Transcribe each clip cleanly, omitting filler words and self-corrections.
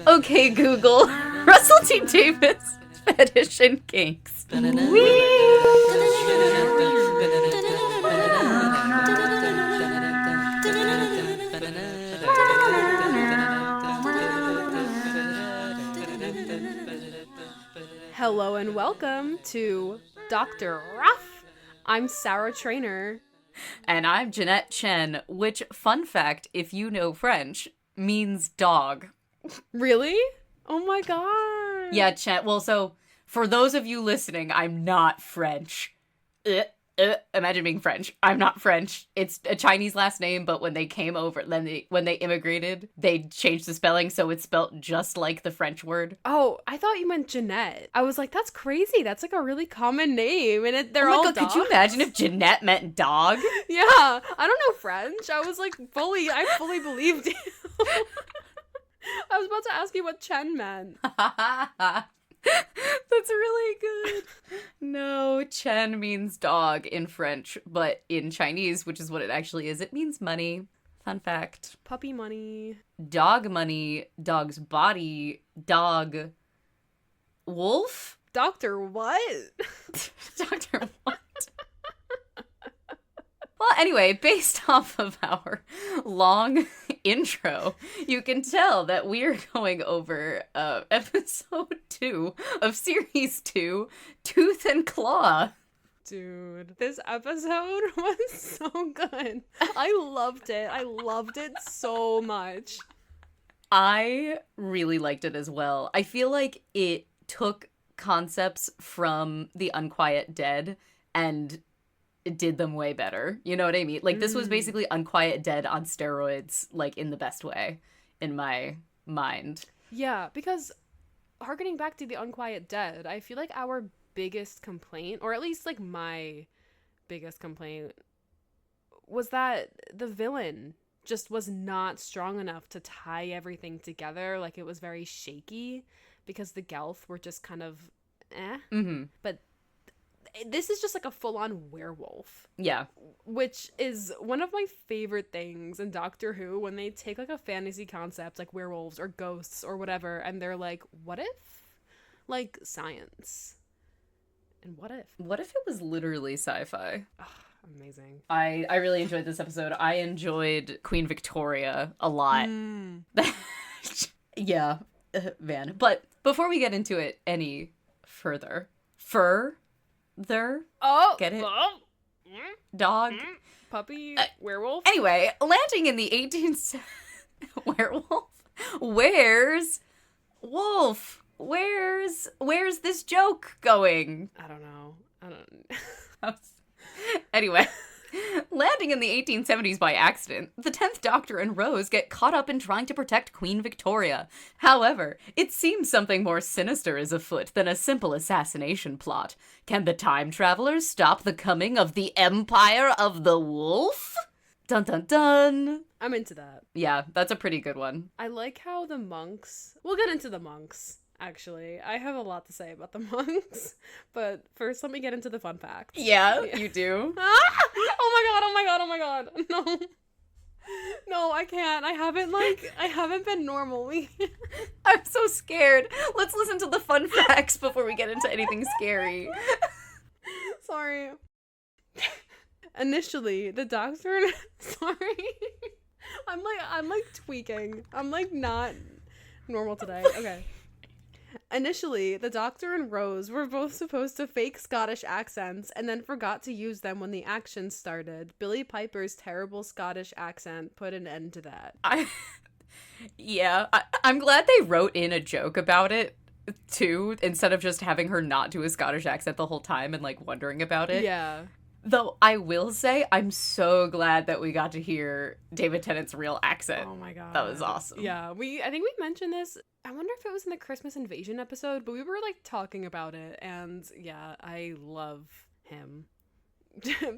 Okay, Google. Russell T Davies, fetish and kinks. Hello and welcome to Dr. Ruff. I'm Sarah Trainer. And I'm Jeanette Chen, which, fun fact, if you know French, means dog. Really? Oh my god. Yeah, Chen. Well, so, for those of you listening, I'm not French. Imagine being French. I'm not French. It's a Chinese last name, but when they came over, when they immigrated, they changed the spelling so it's spelt just like the French word. Oh, I thought you meant Jeanette. I was like, that's crazy. That's like a really common name, and they're all God, dogs. could you imagine if Jeanette meant dog? Yeah, I don't know French. I was like, I fully believed you. I was about to ask you what Chen meant. That's really good. No, Chen means dog in French, but in Chinese, which is what it actually is, it means money. Fun fact. Puppy money. Dog money, dog's body, dog, wolf? Doctor what? Doctor what? Well, anyway, based off of our long intro, you can tell that we're going over episode 2 of series 2, Tooth and Claw. Dude, this episode was so good. I loved it. I loved it so much. I really liked it as well. I feel like it took concepts from The Unquiet Dead and it did them way better. You know what I mean? Like, this was basically Unquiet Dead on steroids, like, in the best way, in my mind. Yeah, because harkening back to The Unquiet Dead, I feel like our biggest complaint, or at least, like, my biggest complaint, was that the villain just was not strong enough to tie everything together. Like, it was very shaky, because the Gelth were just kind of But this is just like a full-on werewolf. Yeah. Which is one of my favorite things in Doctor Who, when they take like a fantasy concept like werewolves or ghosts or whatever, and they're like, what if? Like, science. And what if? What if it was literally sci-fi? Oh, amazing. I really enjoyed this episode. I enjoyed Queen Victoria a lot. Yeah, man. But before we get into it any further, Oh! Get it? Oh. Dog? Puppy? Werewolf? Anyway, landing in the 18th... Werewolf? Where's... Wolf? Where's this joke going? I don't know. Anyway, landing in the 1870s by accident, the 10th Doctor and Rose get caught up in trying to protect Queen Victoria. However, it seems something more sinister is afoot than a simple assassination plot. Can the time travelers stop the coming of the Empire of the Wolf? Dun dun dun! I'm into that. Yeah, that's a pretty good one. I like how the monks... We'll get into the monks, actually. I have a lot to say about the monks. But first, let me get into the fun facts. Yeah, you do? Oh my god. No. No, I can't. I haven't been normal. I'm so scared. Let's listen to the fun facts before we get into anything scary. Sorry. Initially, the Doctor... Sorry. I'm like tweaking. I'm like not normal today. Okay. Initially, the Doctor and Rose were both supposed to fake Scottish accents and then forgot to use them when the action started. Billy Piper's terrible Scottish accent put an end to that. I'm glad they wrote in a joke about it, too, instead of just having her not do a Scottish accent the whole time and, like, wondering about it. Yeah. Though, I will say, I'm so glad that we got to hear David Tennant's real accent. Oh my god. That was awesome. Yeah, I think we mentioned this. I wonder if it was in the Christmas Invasion episode, but we were, like, talking about it, and yeah, I love him.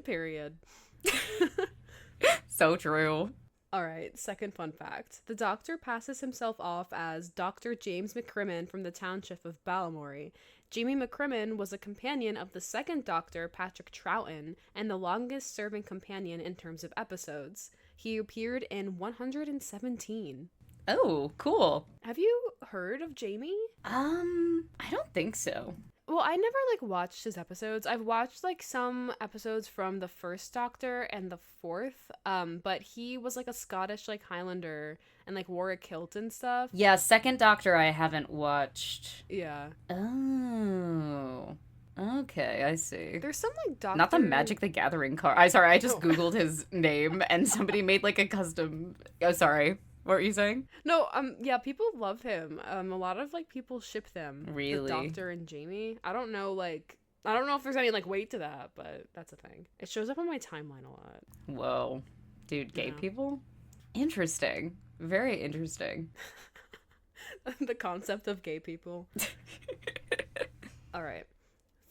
Period. So true. Alright, second fun fact. The Doctor passes himself off as Dr. James McCrimmon from the township of Balamory. Jamie McCrimmon was a companion of the second Doctor, Patrick Troughton, and the longest-serving companion in terms of episodes. He appeared in 117. Oh, cool. Have you heard of Jamie? I don't think so. Well, I never like watched his episodes. I've watched like some episodes from the first Doctor and the fourth. But he was like a Scottish like Highlander and like wore a kilt and stuff. Yeah, Second Doctor I haven't watched. Yeah. Oh. Okay, I see. There's some like Doctor. Not the Magic the Gathering card. I just Googled his name and somebody made like a custom. Oh, sorry. What were you saying? No, yeah, people love him. A lot of like people ship them. Really? The Doctor and Jamie. I don't know if there's any like weight to that, but that's a thing. It shows up on my timeline a lot. Whoa. Dude, gay Yeah. people? Interesting. Very interesting. The concept of gay people. All right.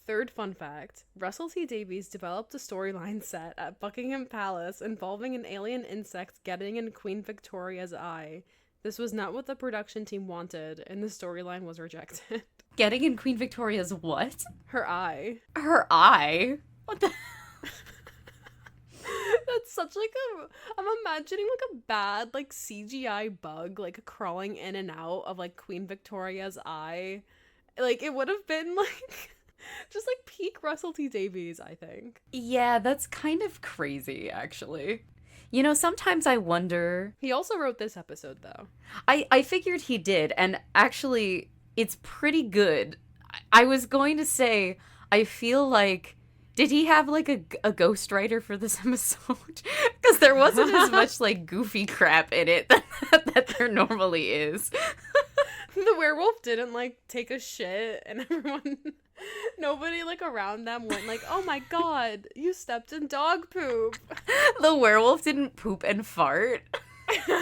Third fun fact, Russell T Davies developed a storyline set at Buckingham Palace involving an alien insect getting in Queen Victoria's eye. This was not what the production team wanted, and the storyline was rejected. Getting in Queen Victoria's what? Her eye. Her eye? What the? That's such like I'm imagining like a bad like CGI bug like crawling in and out of like Queen Victoria's eye. Like it would have been like just like peak Russell T Davies, I think. Yeah, that's kind of crazy, actually. You know, sometimes I wonder. He also wrote this episode though. I figured he did, and actually, it's pretty good. I was going to say, I feel like, did he have like a ghostwriter for this episode? Because there wasn't as much like goofy crap in it that there normally is. The werewolf didn't like take a shit, and nobody like around them went like, "Oh my god, you stepped in dog poop." The werewolf didn't poop and fart. It's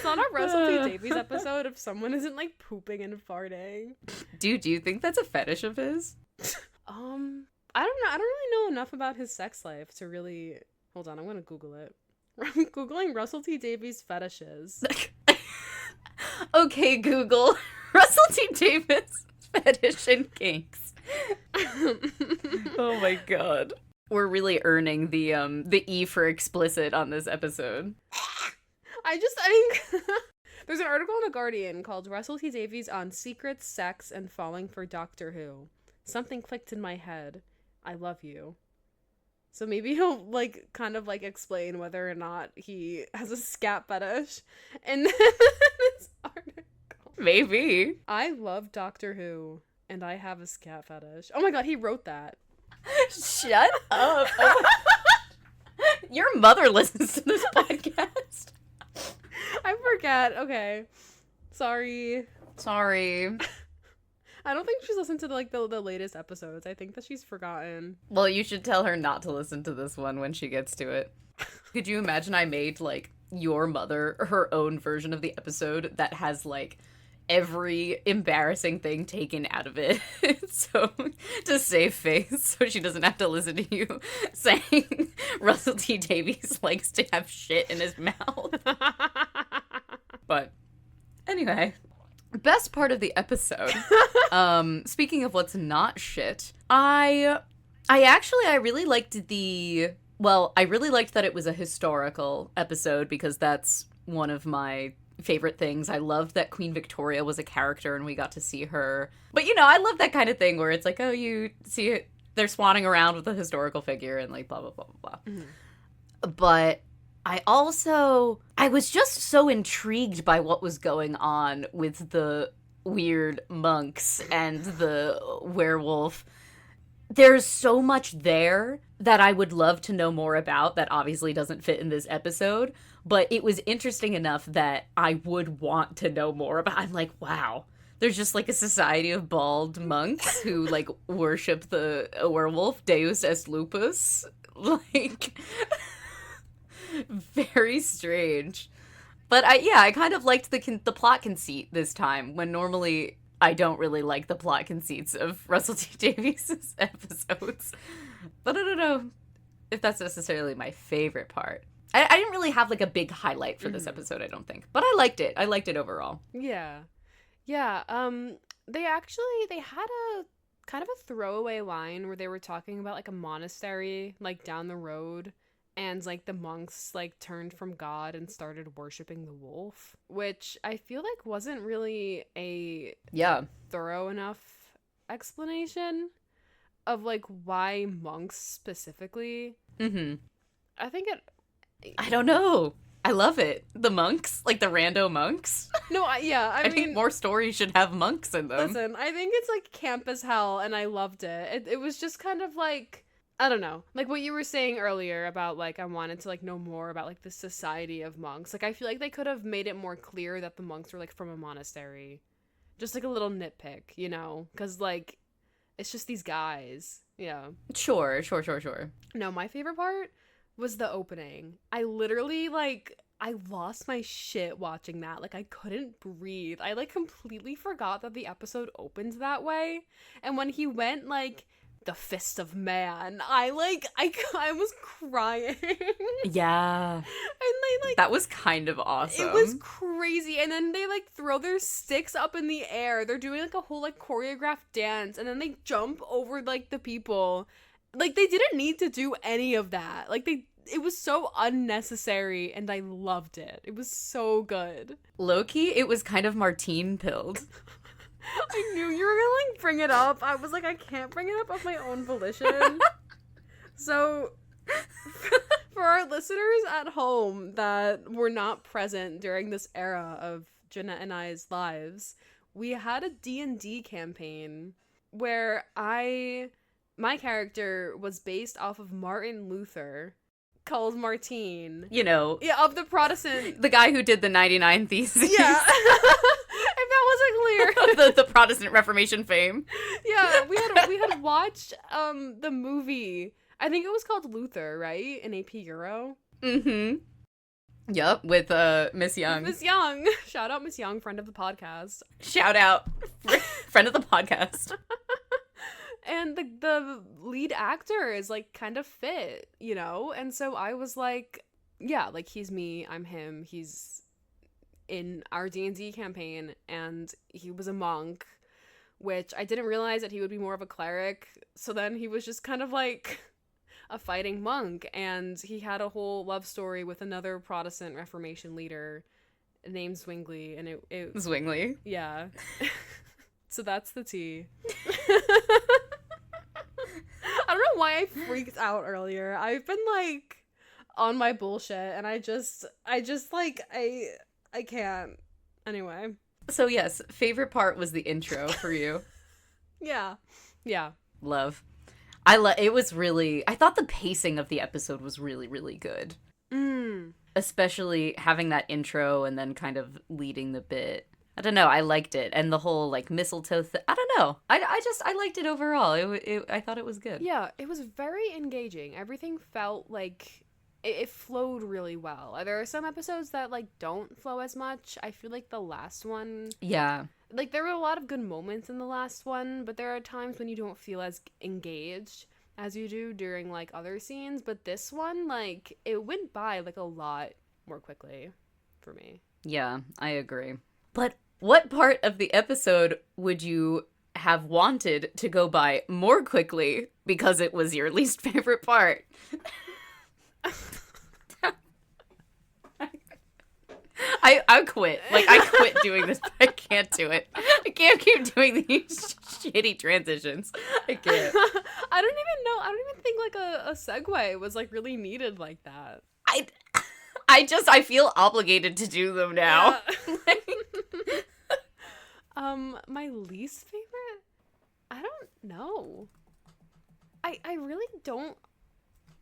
not a Russell T Davies episode if someone isn't like pooping and farting. Dude, do you think that's a fetish of his? I don't know. I don't really know enough about his sex life to really. Hold on, I'm gonna Google it. I'm Googling Russell T Davies fetishes. Okay, Google. Russell T Davies fetish and kinks. Oh my god. We're really earning the E for explicit on this episode. I think there's an article in The Guardian called Russell T Davies on Secrets, Sex, and Falling for Doctor Who. Something clicked in my head. I love you. So maybe he'll like kind of like explain whether or not he has a scat fetish. And then this article. Maybe. I love Doctor Who and I have a scat fetish. Oh my god, he wrote that. Shut up. Your mother listens to this podcast. I forget. Okay. Sorry. I don't think she's listened to the latest episodes. I think that she's forgotten. Well, you should tell her not to listen to this one when she gets to it. Could you imagine I made, like, your mother her own version of the episode that has, like, every embarrassing thing taken out of it? So, to save face, so she doesn't have to listen to you saying Russell T Davies likes to have shit in his mouth. But, anyway. Best part of the episode. Speaking of what's not shit, I really liked I really liked that it was a historical episode because that's one of my favorite things. I loved that Queen Victoria was a character and we got to see her. But you know, I love that kind of thing where it's like, oh, you see it, they're swanning around with a historical figure and like blah blah blah blah blah. Mm-hmm. But I was just so intrigued by what was going on with the weird monks and the werewolf. There's so much there that I would love to know more about that obviously doesn't fit in this episode, but it was interesting enough that I would want to know more about. I'm like, wow, there's just like a society of bald monks who like worship the werewolf, Deus est lupus. Like... Very strange. But I kind of liked the plot conceit this time, when normally I don't really like the plot conceits of Russell T Davies' episodes. But I don't know if that's necessarily my favorite part. I didn't really have like a big highlight for this episode, I don't think. But I liked it. I liked it overall. Yeah. Yeah. They had a kind of a throwaway line where they were talking about like a monastery like down the road. and like the monks like turned from God and started worshiping the wolf, which I feel like wasn't really a thorough enough explanation of like why monks specifically. I think I don't know. I love it. The monks, like the rando monks. No, I mean, think more stories should have monks in them. Listen, I think it's like camp as hell, and I loved it. It was just kind of like, I don't know, like what you were saying earlier about like I wanted to like know more about like the society of monks. Like I feel like they could have made it more clear that the monks were like from a monastery. Just like a little nitpick, you know, because like it's just these guys. Yeah. Sure. No, my favorite part was the opening. I literally like I lost my shit watching that. Like I couldn't breathe. I like completely forgot that the episode opened that way. And when he went like the fist of man, I was crying. Yeah. And they like that was kind of awesome. It was crazy. And then they like throw their sticks up in the air. They're doing like a whole like choreographed dance, and then they jump over like the people. Like they didn't need to do any of that. Like it was so unnecessary, and I loved it. It was so good. Low-key, it was kind of Martine pilled. I knew you were gonna like bring it up. I was like, I can't bring it up of my own volition. So for our listeners at home that were not present during this era of Jeanette and I's lives, we had a D&D campaign where my character was based off of Martin Luther, called Martine. You know. Yeah, of the Protestant. The guy who did the 99 Theses. Yeah. If that wasn't clear. the Protestant Reformation fame. Yeah, we had watched the movie. I think it was called Luther, right? In AP Euro. Mm-hmm. Yup, with Miss Young. Miss Young. Shout out Miss Young, friend of the podcast. Shout out. Friend of the podcast. And the lead actor is, like, kind of fit, you know? And so I was like, yeah, like, he's me, I'm him, he's in our D&D campaign, and he was a monk, which I didn't realize that he would be more of a cleric, so then he was just kind of, like, a fighting monk, and he had a whole love story with another Protestant Reformation leader named Zwingli, and it Zwingli? Yeah. So that's the tea. I don't know why I freaked out earlier. I've been like on my bullshit, and I just like I can't. Anyway. So yes, favorite part was the intro for you. Yeah. Love. It was really, I thought the pacing of the episode was really, really good. Especially having that intro and then kind of leading the bit. I don't know, I liked it. And the whole, like, mistletoe I don't know. I liked it overall. I thought it was good. Yeah, it was very engaging. Everything felt like it flowed really well. There are some episodes that, like, don't flow as much. I feel like the last one... Yeah. Like, there were a lot of good moments in the last one, but there are times when you don't feel as engaged as you do during, like, other scenes. But this one, like, it went by, like, a lot more quickly for me. Yeah, I agree. But what part of the episode would you have wanted to go by more quickly because it was your least favorite part? I quit. Like, I quit doing this. I can't do it. I can't keep doing these shitty transitions. I can't. I don't even know. I don't even think, like, a segue was, like, really needed like that. I feel obligated to do them now. Yeah. My least favorite? I don't know. I really don't,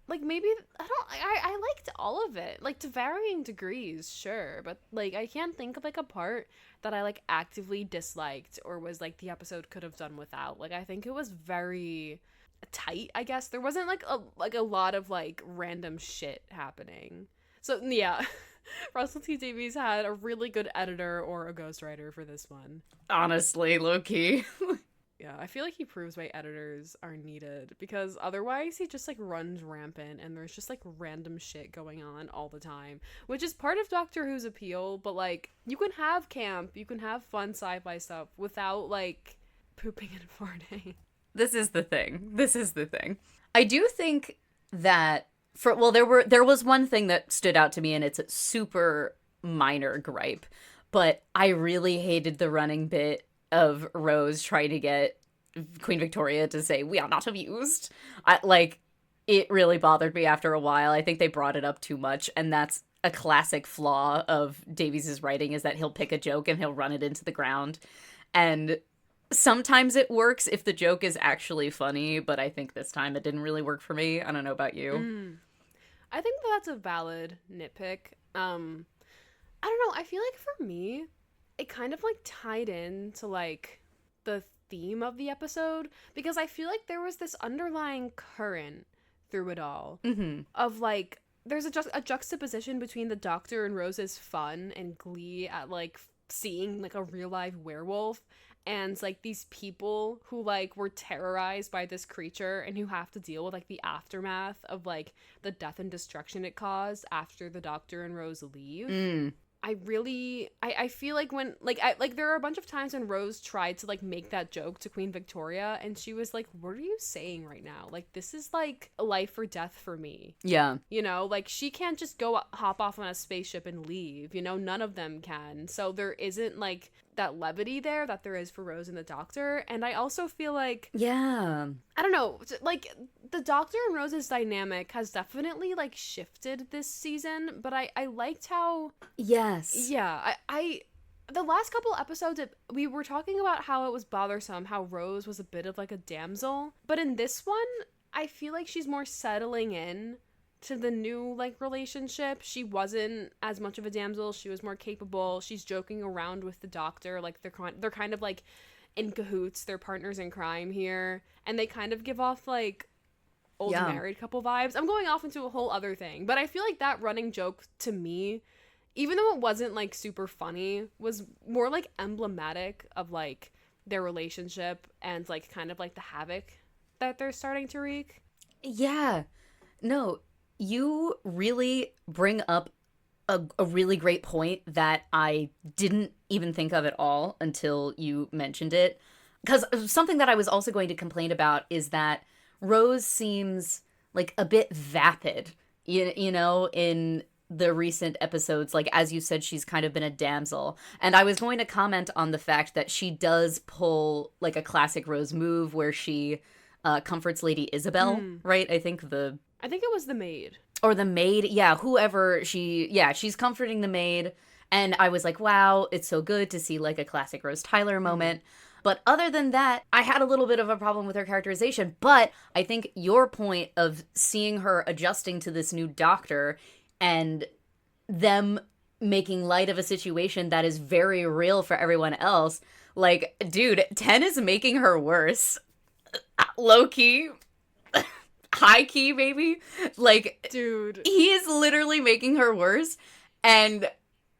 like, maybe, I liked all of it, like, to varying degrees, sure, but, like, I can't think of, like, a part that I, like, actively disliked or was, like, the episode could have done without. Like, I think it was very tight, I guess. There wasn't, like, a lot of, like, random shit happening. So, yeah, Russell T Davies had a really good editor or a ghostwriter for this one. Honestly, low-key. Yeah, I feel like he proves why editors are needed, because otherwise he just, like, runs rampant and there's just, like, random shit going on all the time, which is part of Doctor Who's appeal, but, like, you can have camp, you can have fun sci-fi stuff without, like, pooping and farting. This is the thing. I do think that There was one thing that stood out to me, and it's a super minor gripe, but I really hated the running bit of Rose trying to get Queen Victoria to say we are not amused. It really bothered me after a while. I think they brought it up too much, and that's a classic flaw of Davies's writing, is that he'll pick a joke and he'll run it into the ground. And sometimes it works if the joke is actually funny, but I think this time it didn't really work for me. I don't know about you. I think that's a valid nitpick. I don't know. I feel like for me, it kind of like tied in to like the theme of the episode, because I feel like there was this underlying current through it all of like there's a juxtaposition between the Doctor and Rose's fun and glee at like seeing like a real live werewolf, and like these people who like were terrorized by this creature and who have to deal with like the aftermath of like the death and destruction it caused after the Doctor and Rose leave. I feel like when there are a bunch of times when Rose tried to like make that joke to Queen Victoria, and she was like, what are you saying right now? Like, this is like a life or death for me. Yeah. You know, like she can't just go hop off on a spaceship and leave, you know, none of them can. So there isn't like that levity there that there is for Rose and the Doctor. And I also feel like, yeah, I don't know, like the Doctor and Rose's dynamic has definitely like shifted this season, but I liked how, yes, yeah, I the last couple episodes we were talking about how it was bothersome how Rose was a bit of like a damsel, but in this one I feel like she's more settling in to the new like relationship. She wasn't as much of a damsel. She was more capable. She's joking around with the Doctor. Like they're kind of like in cahoots. They're partners in crime here, and they kind of give off like old married couple vibes. I'm going off into a whole other thing, but I feel like that running joke to me, even though it wasn't like super funny, was more like emblematic of like their relationship and like kind of like the havoc that they're starting to wreak. Yeah. No, you really bring up a really great point that I didn't even think of at all until you mentioned it. Because something that I was also going to complain about is that Rose seems like a bit vapid, you know, in the recent episodes. Like, as you said, she's kind of been a damsel. And I was going to comment on the fact that she does pull like a classic Rose move where she comforts Lady Isabel, right? I think it was the maid. Or the maid, yeah, whoever she's comforting the maid. And I was like, wow, it's so good to see like a classic Rose Tyler moment. But other than that, I had a little bit of a problem with her characterization. But I think your point of seeing her adjusting to this new Doctor and them making light of a situation that is very real for everyone else, like, dude, 10 is making her worse. Low key. High key, baby. Like, dude, he is literally making her worse. And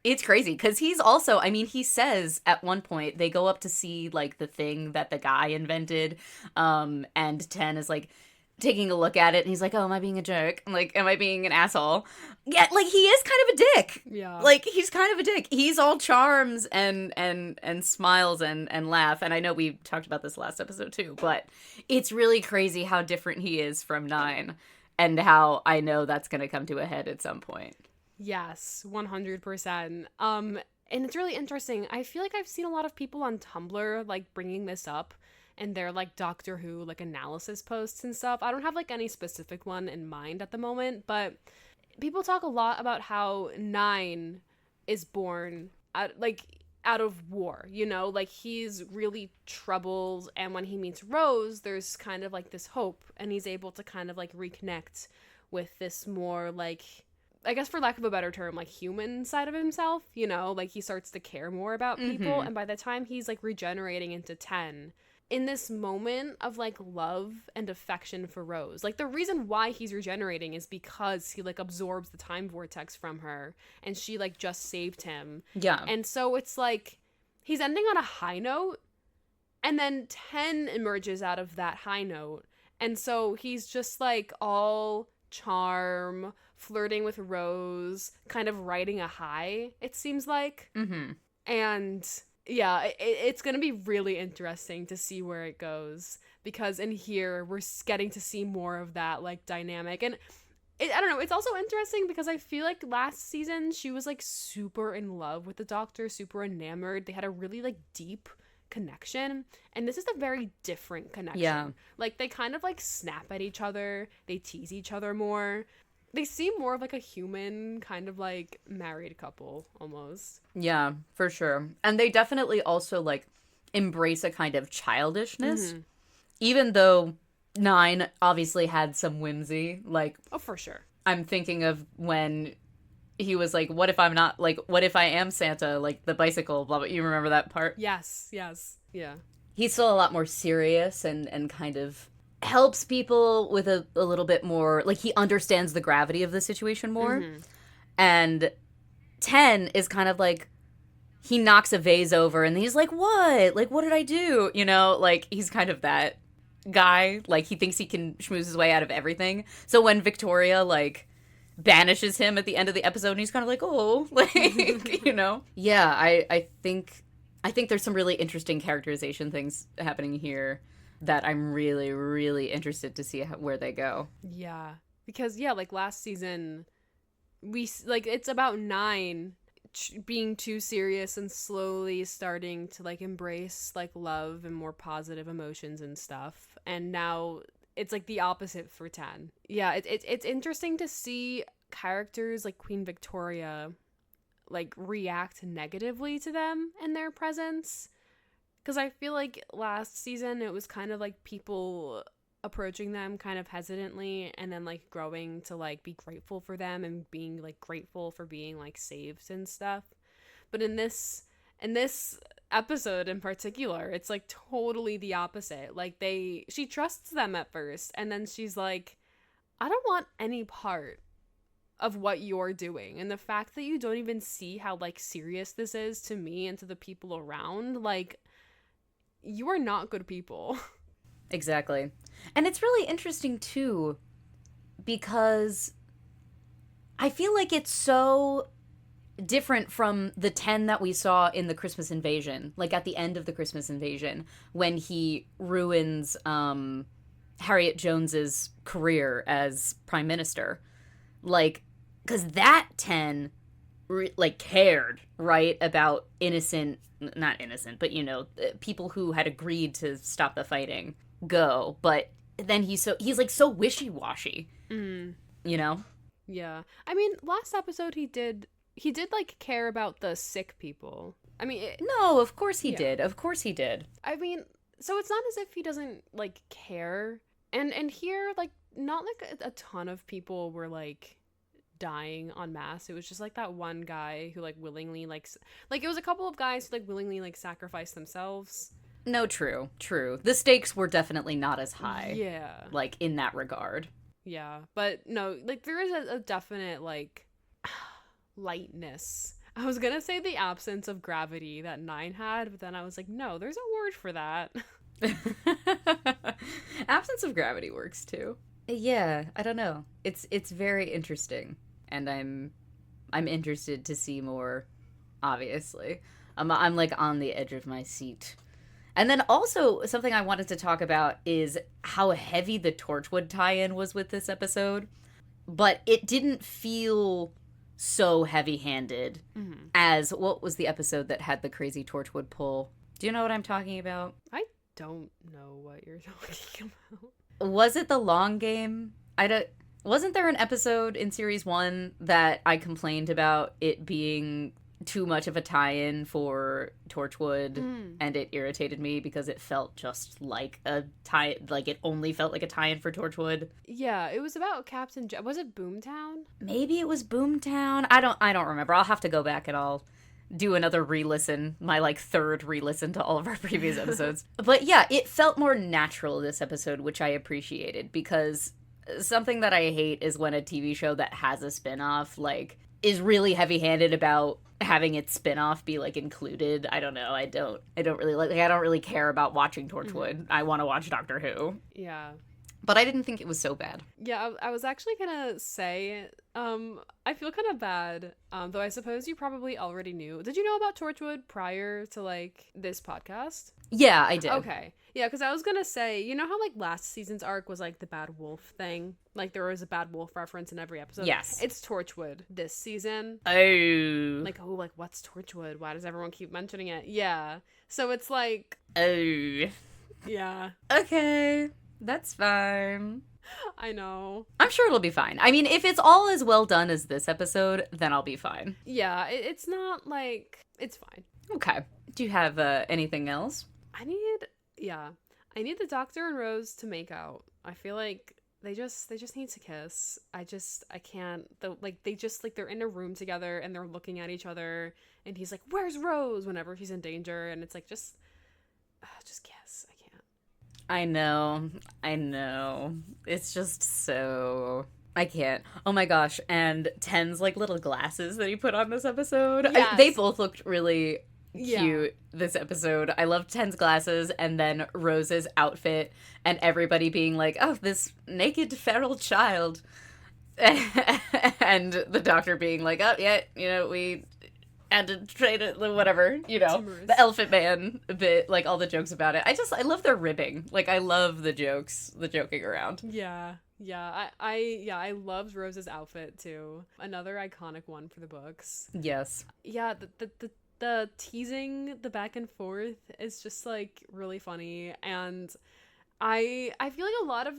it's crazy because he's also, I mean, he says at one point they go up to see like the thing that the guy invented, and 10 is like taking a look at it and he's like, oh, am I being a jerk? I'm like, am I being an asshole? Yeah, like he is kind of a dick. Yeah, like he's kind of a dick. He's all charms and smiles and laugh. And I know we talked about this last episode too, but it's really crazy how different he is from 9 and how I know that's going to come to a head at some point. Yes, 100%. And it's really interesting. I feel like I've seen a lot of people on Tumblr like bringing this up and their like Doctor Who like analysis posts and stuff. I don't have like any specific one in mind at the moment, but people talk a lot about how 9 is born out of war, you know, like he's really troubled, and when he meets Rose there's kind of like this hope, and he's able to kind of like reconnect with this more like, I guess for lack of a better term, like human side of himself, you know, like he starts to care more about people. And by the time he's like regenerating into 10, in this moment of like love and affection for Rose, like the reason why he's regenerating is because he like absorbs the time vortex from her and she like just saved him. Yeah. And so it's like he's ending on a high note, and then 10 emerges out of that high note. And so he's just like all charm, flirting with Rose, kind of riding a high, it seems like. And yeah, it's gonna be really interesting to see where it goes, because in here we're getting to see more of that like dynamic, and I don't know. It's also interesting because I feel like last season she was like super in love with the Doctor, super enamored. They had a really like deep connection, and this is a very different connection. Yeah. Like they kind of like snap at each other, they tease each other more. They seem more of like a human kind of like married couple almost. Yeah, for sure. And they definitely also like embrace a kind of childishness, even though 9 obviously had some whimsy. Like, Oh, for sure. I'm thinking of when he was like, what if I'm not, like, what if I am Santa, like the bicycle, blah, blah. You remember that part? Yes. Yeah. He's still a lot more serious and kind of helps people with a little bit more, like, he understands the gravity of the situation more. And 10 is kind of like, he knocks a vase over and he's like, what? Like, what did I do? You know, like, he's kind of that guy. Like, he thinks he can schmooze his way out of everything. So when Victoria, like, banishes him at the end of the episode, and he's kind of like, oh, like, you know? Yeah, I think there's some really interesting characterization things happening here that I'm really, really interested to see where they go. Yeah. Because, yeah, like last season, like, it's about 9 being too serious and slowly starting to like embrace like love and more positive emotions and stuff, and now it's like the opposite for 10. Yeah, it's interesting to see characters like Queen Victoria like react negatively to them in their presence, because I feel like last season it was kind of like people approaching them kind of hesitantly and then like growing to like be grateful for them and being like grateful for being like saved and stuff. But in this episode in particular, it's like totally the opposite. Like she trusts them at first, and then she's like, I don't want any part of what you're doing. And the fact that you don't even see how like serious this is to me and to the people around, like, you are not good people. Exactly. And it's really interesting, too, because I feel like it's so different from the 10 that we saw in the Christmas Invasion, like at the end of the Christmas Invasion, when he ruins Harriet Jones's career as prime minister. Like, because that 10, like, cared, right, about not innocent, but, you know, people who had agreed to stop the fighting go, but then he's like so wishy-washy, you know? Yeah. I mean, last episode he did like care about the sick people. I mean, no, of course he did. Of course he did. I mean, so it's not as if he doesn't like care. And here, like, not like a ton of people were like dying en masse. It was just like that one guy who like willingly like it was a couple of guys who like willingly like sacrificed themselves. No, true. The stakes were definitely not as high. Yeah. Like, in that regard. Yeah. But no, like, there is a definite, like, lightness. I was gonna say the absence of gravity that 9 had, but then I was like, no, there's a word for that. Absence of gravity works, too. Yeah, I don't know. It's very interesting. And I'm interested to see more, obviously. I'm like, on the edge of my seat. And then also, something I wanted to talk about is how heavy the Torchwood tie-in was with this episode. But it didn't feel so heavy-handed as, what was the episode that had the crazy Torchwood pull? Do you know what I'm talking about? I don't know what you're talking about. Was it The Long Game? Wasn't there an episode in Series 1 that I complained about it being too much of a tie-in for Torchwood, and it irritated me because it felt just like a tie, like it only felt like a tie-in for Torchwood. Yeah, it was about Captain was it Boomtown? Maybe it was Boomtown. I don't remember. I'll have to go back and I'll do another re-listen, my like third re-listen to all of our previous episodes. But yeah, it felt more natural this episode, which I appreciated, because something that I hate is when a TV show that has a spin-off like is really heavy-handed about having its spin-off be like included. I don't know. I don't really like I don't really care about watching Torchwood. I want to watch Doctor Who. Yeah. but I didn't think it was so bad. Yeah, I was actually gonna say, I feel kind of bad, though I suppose you probably already knew. Did you know about Torchwood prior to, like, this podcast? Yeah, I did. Okay. Yeah, because I was gonna say, you know how, like, last season's arc was, like, the bad wolf thing? Like, there was a bad wolf reference in every episode? Yes. It's Torchwood this season. Oh. Like, what's Torchwood? Why does everyone keep mentioning it? Yeah. So it's like... Oh. Yeah. Okay. That's fine. I know. I'm sure it'll be fine. I mean, if it's all as well done as this episode, then I'll be fine. Yeah, it's not, like... It's fine. Okay. Do you have anything else? I need the Doctor and Rose to make out. I feel like they just need to kiss. I can't. They're in a room together and they're looking at each other and he's like, "Where's Rose?" whenever she's in danger, and it's like just kiss. I can't. I know. It's just so... I can't. Oh my gosh. And Ten's, like, little glasses that he put on this episode. Yes. They both looked really cute this episode. I loved Ten's glasses, and then Rose's outfit, and everybody being like, oh, this naked feral child. And the Doctor being like, oh, yeah, we had to trade it, whatever, Timorous. The Elephant Man bit, like, all the jokes about it. I love their ribbing. Like, I love the jokes, the joking around. Yeah. I loved Rose's outfit too. Another iconic one for the books. Yes. Yeah, the teasing, the back and forth is just, like, really funny, and I feel like a lot of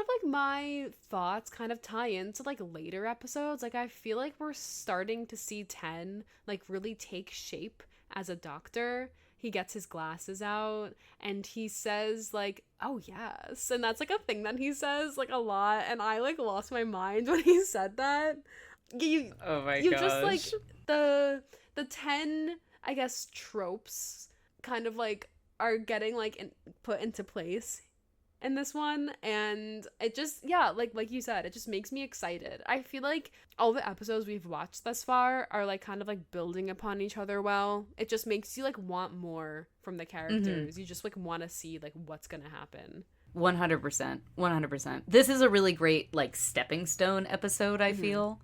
like my thoughts kind of tie into, like, later episodes. Like, I feel like we're starting to see Ten, like, really take shape as a Doctor. He gets his glasses out and he says, like, "Oh yes," and that's, like, a thing that he says, like, a lot, and I, like, lost my mind when he said that. Oh my you gosh. just, like, the 10, I guess, tropes kind of, like, are getting, like, put into place in this one, and it just, like you said, it just makes me excited. I feel like all the episodes we've watched thus far are, like, kind of, like, building upon each other well. It just makes you, like, want more from the characters. You just, like, want to see, like, what's gonna happen. 100%. This is a really great, like, stepping stone episode, I feel,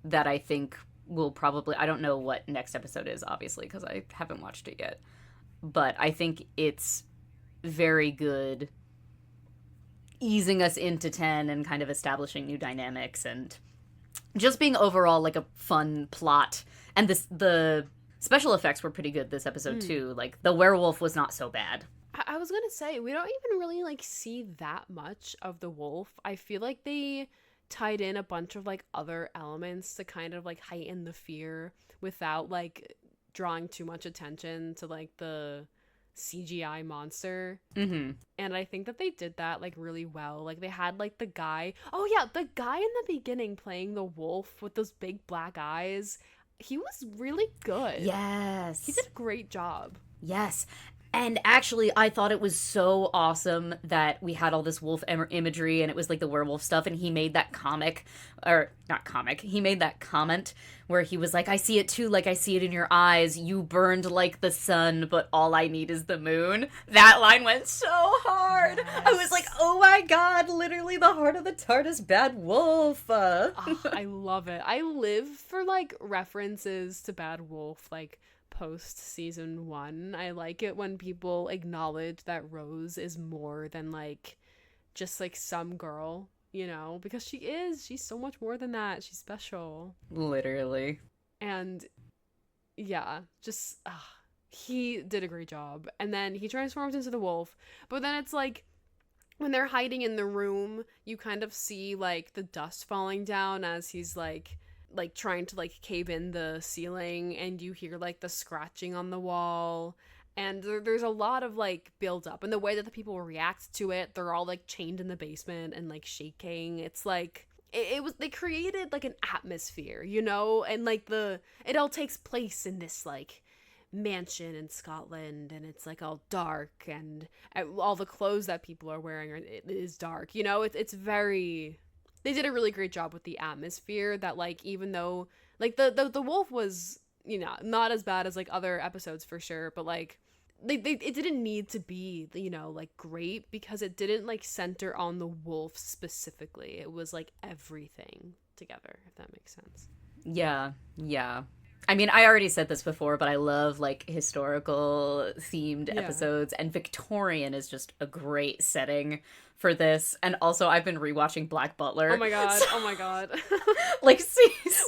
that I think will probably... I don't know what next episode is, obviously, because I haven't watched it yet. But I think it's very good easing us into 10 and kind of establishing new dynamics and just being overall, like, a fun plot. And the special effects were pretty good this episode, too. Like, the werewolf was not so bad. I was gonna say, we don't even really, like, see that much of the wolf. I feel like they tied in a bunch of, like, other elements to kind of, like, heighten the fear without, like, drawing too much attention to, like, the CGI monster. And I think that they did that, like, really well. Like, they had, like, the guy in the beginning playing the wolf with those big black eyes. He was really good. Yes. He did a great job. Yes. And actually, I thought it was so awesome that we had all this wolf imagery and it was, like, the werewolf stuff, and he made that he made that comment where he was like, I see it too, like I see it in your eyes. You burned like the sun, but all I need is the moon. That line went so hard. Yes. I was like, oh my god, literally the heart of the TARDIS Bad Wolf. Oh, I love it. I live for, like, references to Bad Wolf, like, post season 1. I like it when people acknowledge that Rose is more than, like, just, like, some girl, because she's so much more than that. She's special, literally. And yeah, just he did a great job. And then he transforms into the wolf, but then it's like when they're hiding in the room, you kind of see, like, the dust falling down as he's like trying to, like, cave in the ceiling, and you hear, like, the scratching on the wall, and there's a lot of, like, build up, and the way that the people react to it, they're all, like, chained in the basement and, like, shaking. It's like they created, like, an atmosphere, and, like, it all takes place in this, like, mansion in Scotland, and it's, like, all dark, and all the clothes that people are wearing it is dark. It's very... They did a really great job with the atmosphere that, like, even though, like, the wolf was, not as bad as, like, other episodes for sure, but, like, it didn't need to be, you know, like great, because it didn't like center on the wolf specifically. It was like everything together, if that makes sense. Yeah, yeah. I mean, I already said this before, but I love like historical themed Yeah. episodes, and Victorian is just a great setting for this. And also, I've been rewatching Black Butler. Oh my god. So, Oh my god. like,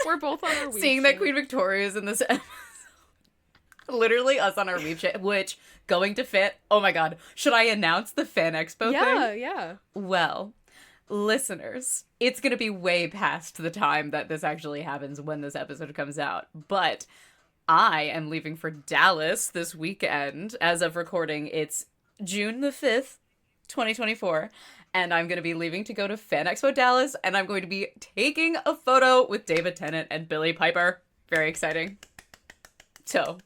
We're both on our weep seeing that shit. Queen Victoria is in this episode. Literally us on our weep shit, which, going to fit, oh my god, should I announce the Fan Expo Yeah, thing? yeah. Well, listeners, it's going to be way past the time that this actually happens when this episode comes out, but I am leaving for Dallas this weekend. As of recording, it's June the 5th, 2024, and I'm going to be leaving to go to Fan Expo Dallas, and I'm going to be taking a photo with David Tennant and Billie Piper. Very exciting. So,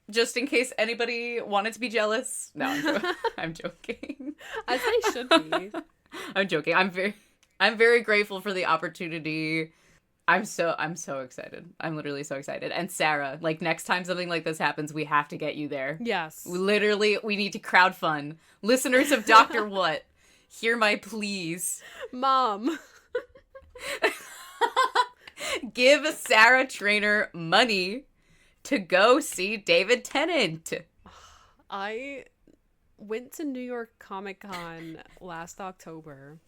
just in case anybody wanted to be jealous. No, I'm joking. As they should be. I'm joking. I'm very grateful for the opportunity. I'm so excited. I'm literally so excited. And Sarah, like, next time something like this happens, we have to get you there. Yes. We need to crowdfund. Listeners of Dr. What, hear my pleas. Mom. Give Sarah Trainer money to go see David Tennant. I went to New York Comic Con last October,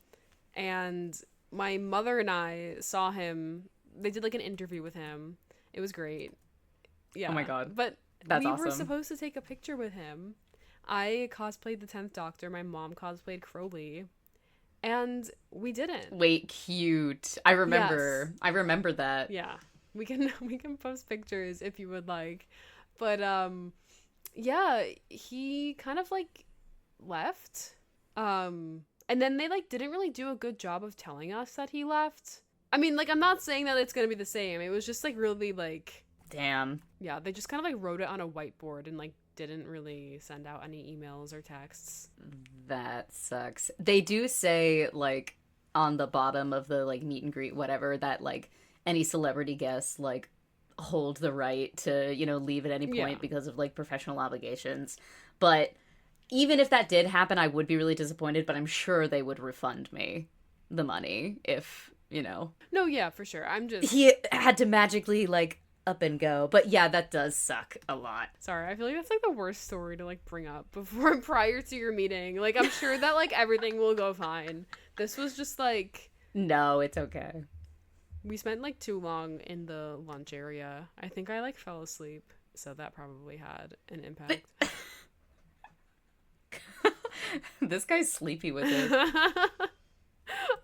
and my mother and I saw him. They did like an interview with him. It was great. Yeah. Oh my god. But That's we awesome. were supposed to take a picture with him. I cosplayed the 10th Doctor. My mom cosplayed Crowley. And we didn't. Wait, cute. I remember. Yes. I remember that. Yeah. We can post pictures if you would like. But yeah, he kind of like left. And then they like didn't really do a good job of telling us that he left. I mean, like, I'm not saying that it's gonna be the same. It was just like really like, Damn. yeah, they just kind of like wrote it on a whiteboard and like didn't really send out any emails or texts. That sucks. They do say, like, on the bottom of the, like, meet and greet, whatever, that, like, any celebrity guests, like, hold the right to, you know, leave at any point Yeah. because of, like, professional obligations. But even if that did happen, I would be really disappointed, but I'm sure they would refund me the money if, you know. No, yeah, for sure. I'm just He had to magically, like, up and go. But yeah, that does suck a lot. sorry. I feel like that's like the worst story to like bring up prior to your meeting. Like, I'm sure that like everything will go fine. This was just like, No, it's okay. we spent like too long in the lunch area. I think I like fell asleep, so that probably had an impact. This guy's sleepy with it.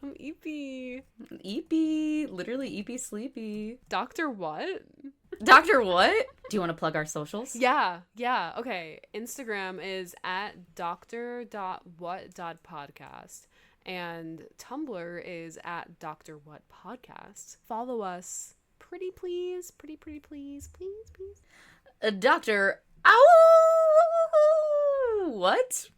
I'm eepy. Eepy. Literally Eepy sleepy. Doctor what? Doctor what? Do you want to plug our socials? Yeah. Okay. Instagram is at doctor.what.podcast. And Tumblr is at drwhatpodcast. Follow us. Pretty please. Pretty please. Please. Doctor. Ow! What?